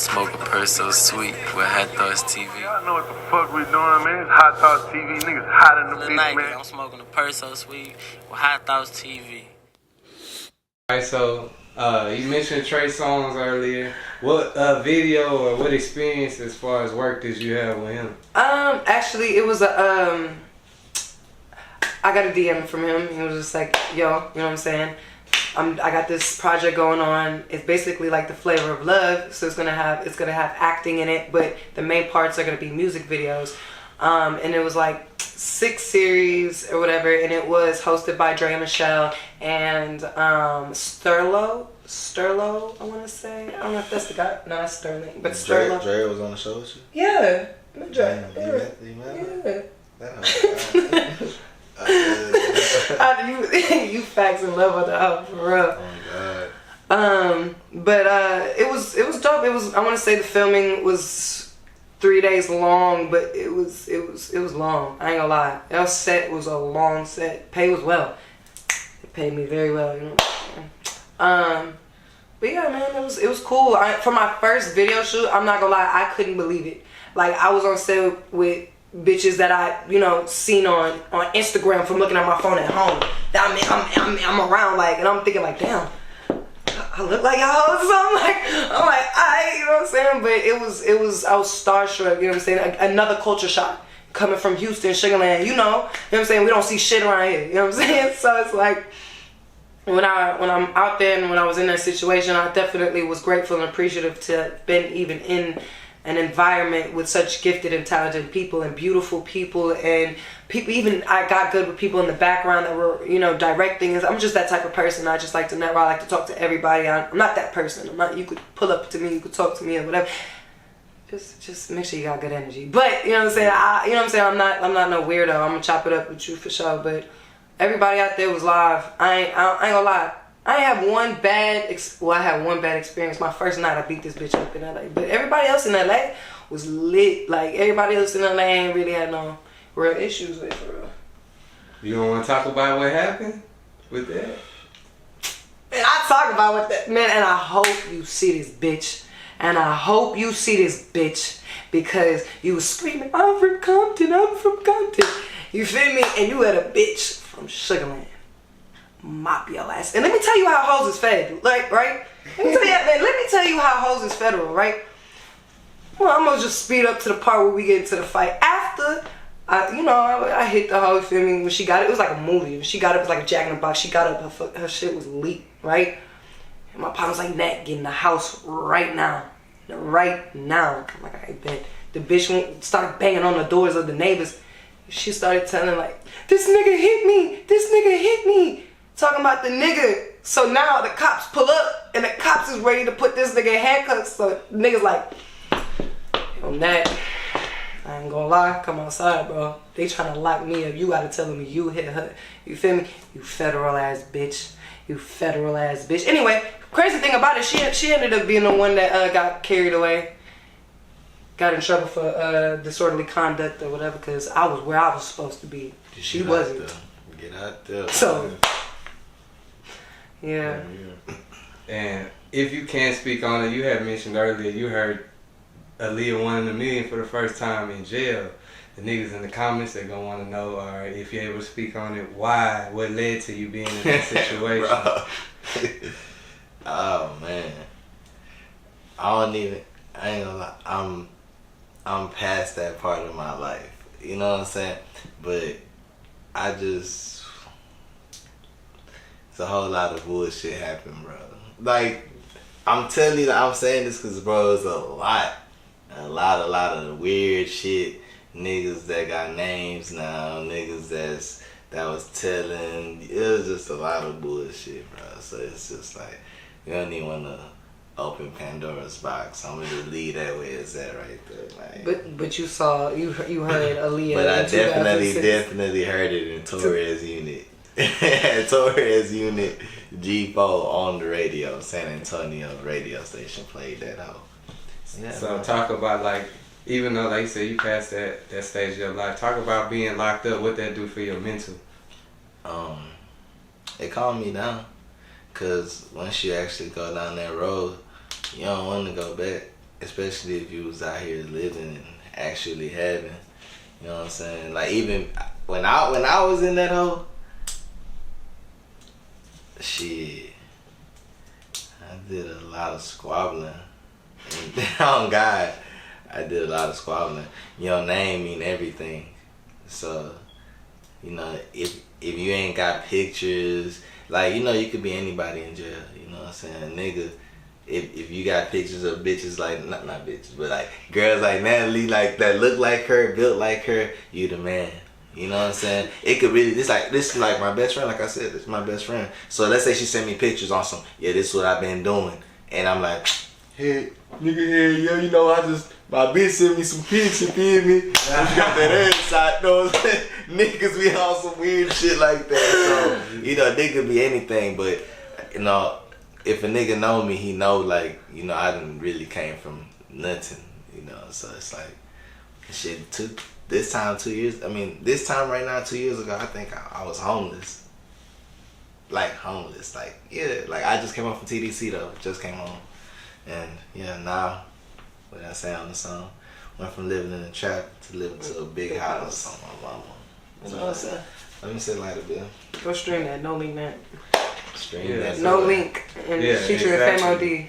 Smoke a purse so sweet with HighThoughtsTV. Y'all know what the fuck we doing, man. It's HighThoughtsTV. Niggas hot in the bitch, man. I'm smoking a purse so sweet with HighThoughtsTV. Alright, so you mentioned Trey Songz earlier. What video or what experience as far as work did you have with him? Actually, it was a I got a DM from him. He was just like, yo, you know what I'm saying? I got this project going on. It's basically like the flavor of love. So it's gonna have acting in it, but the main parts are gonna be music videos. And it was like 6 series or whatever, and it was hosted by Dre and Michelle and Sterlo, I want to say. I don't know if that's the guy. No, that's Sterling, but Sterlo. Dre was on the show with you? Yeah, Dre. You facts in love with the hoe, for real. Oh God. But it was dope. It was, I want to say the filming was 3 days long, but it was long. I ain't gonna lie. That set was a long set. Pay was well. It paid me very well, you know. But yeah, man, it was cool. For my first video shoot, I'm not gonna lie, I couldn't believe it. Like, I was on set with bitches that I, you know, seen on Instagram from looking at my phone at home. I'm around, like, and I'm thinking like, damn, I look like y'all hoes. So I'm like, you know what I'm saying? But it was, I was starstruck, you know what I'm saying? Another culture shock coming from Houston, Sugarland, you know what I'm saying? We don't see shit around here, you know what I'm saying? So it's like, when I'm out there and when I was in that situation, I definitely was grateful and appreciative to have been even in an environment with such gifted and talented people and beautiful people and people. Even I got good with people in the background that were, you know, directing. I'm just that type of person. I just like to network. I like to talk to everybody. I'm not that person. I'm not. You could pull up to me. You could talk to me or whatever. Just make sure you got good energy. But you know what I'm saying. You know what I'm saying. I'm not no weirdo. I'm gonna chop it up with you for sure. But everybody out there was live. I ain't gonna lie. I have one bad, I had one bad experience. My first night, I beat this bitch up in LA. But everybody else in LA was lit. Like, everybody else in LA ain't really had no real issues with it, for real. You don't want to talk about what happened with that? Man, I talk about what that, man, and I hope you see this bitch. And I hope you see this bitch. Because you was screaming, I'm from Compton. You feel me? And you had a bitch from Sugarland. Mop your ass. And let me tell you how hoes is fed, like, right? Let me tell you how hoes is federal, right? Well, I'm gonna just speed up to the part where we get into the fight. After, I hit the hoe, you feel me? When she got it was like a movie. When she got it, it was like a Jack in the Box. She got up, her shit was leaked, right? And my partner was like, Nat, get in the house right now. Right now. I'm like, I bet. The bitch started banging on the doors of the neighbors. She started telling, like, this nigga hit me. Talking about the nigga. So now the cops pull up and the cops is ready to put this nigga in handcuffs. So the nigga's like, yo, Nat, I ain't gonna lie, come outside, bro. They trying to lock me up. You gotta tell them you hit her. You feel me? You federal ass bitch. Anyway, crazy thing about it, she ended up being the one that got carried away. Got in trouble for disorderly conduct or whatever, because I was where I was supposed to be. She wasn't. Get out there. So, yeah. And if you can't speak on it, you had mentioned earlier you heard Aaliyah 1 in a million for the first time in jail. The niggas in the comments, they're gonna want to know, all right, if you're able to speak on it, why, what led to you being in that situation? Oh man, I ain't gonna lie, I'm past that part of my life. You know what I'm saying? But it's a whole lot of bullshit happened, bro. Like, I'm telling you, I'm saying this because, bro, it's a lot of weird shit. Niggas that got names now, niggas that was telling. It was just a lot of bullshit, bro. So it's just like, we don't even want to open Pandora's box. I'm gonna just leave that way it's at right there. Like, but you heard Aaliyah. But I definitely heard it in Torres Unit. Torres Unit G4 on the radio. San Antonio radio station played that out. Yeah, so talk about, like, even though, like you said, you passed that stage of your life, talk about being locked up, what that do for your mental. It calmed me down. Cause once you actually go down that road, you don't want to go back. especially if you was out here living and actually having, you know what I'm saying? Like even when I was in that hole, shit, I did a lot of squabbling. And on God, I did a lot of squabbling. Your name mean everything. So, you know, if you ain't got pictures, like, you know, you could be anybody in jail, you know what I'm saying? Nigga, if you got pictures of bitches like, not bitches, but like girls like Natalie, like that look like her, built like her, you the man. You know what I'm saying? It could really, this is like my best friend, like I said, this is my best friend. So let's say she sent me pictures on some, yeah, this is what I've been doing. And I'm like, hey, nigga, hey, yo, you know, my bitch sent me some pics, you feel me? And she got that ass out, you know what I'm saying? Niggas be on some weird shit like that. So, you know, they could be anything, but, you know, if a nigga know me, he know, like, you know, I done really came from nothing, you know, so it's like, shit, this time right now, 2 years ago, I think I was homeless. Like, homeless, like, yeah, like, I just came home from TDC, though, just came home, and, yeah, now, what I say on the song, went from living in a trap to living to a big house on my mama. You know what I'm saying? Let me say lighter, Bill. Go stream that, NoLinkNat. Stream that. No Link, and featuring Fame O Dee.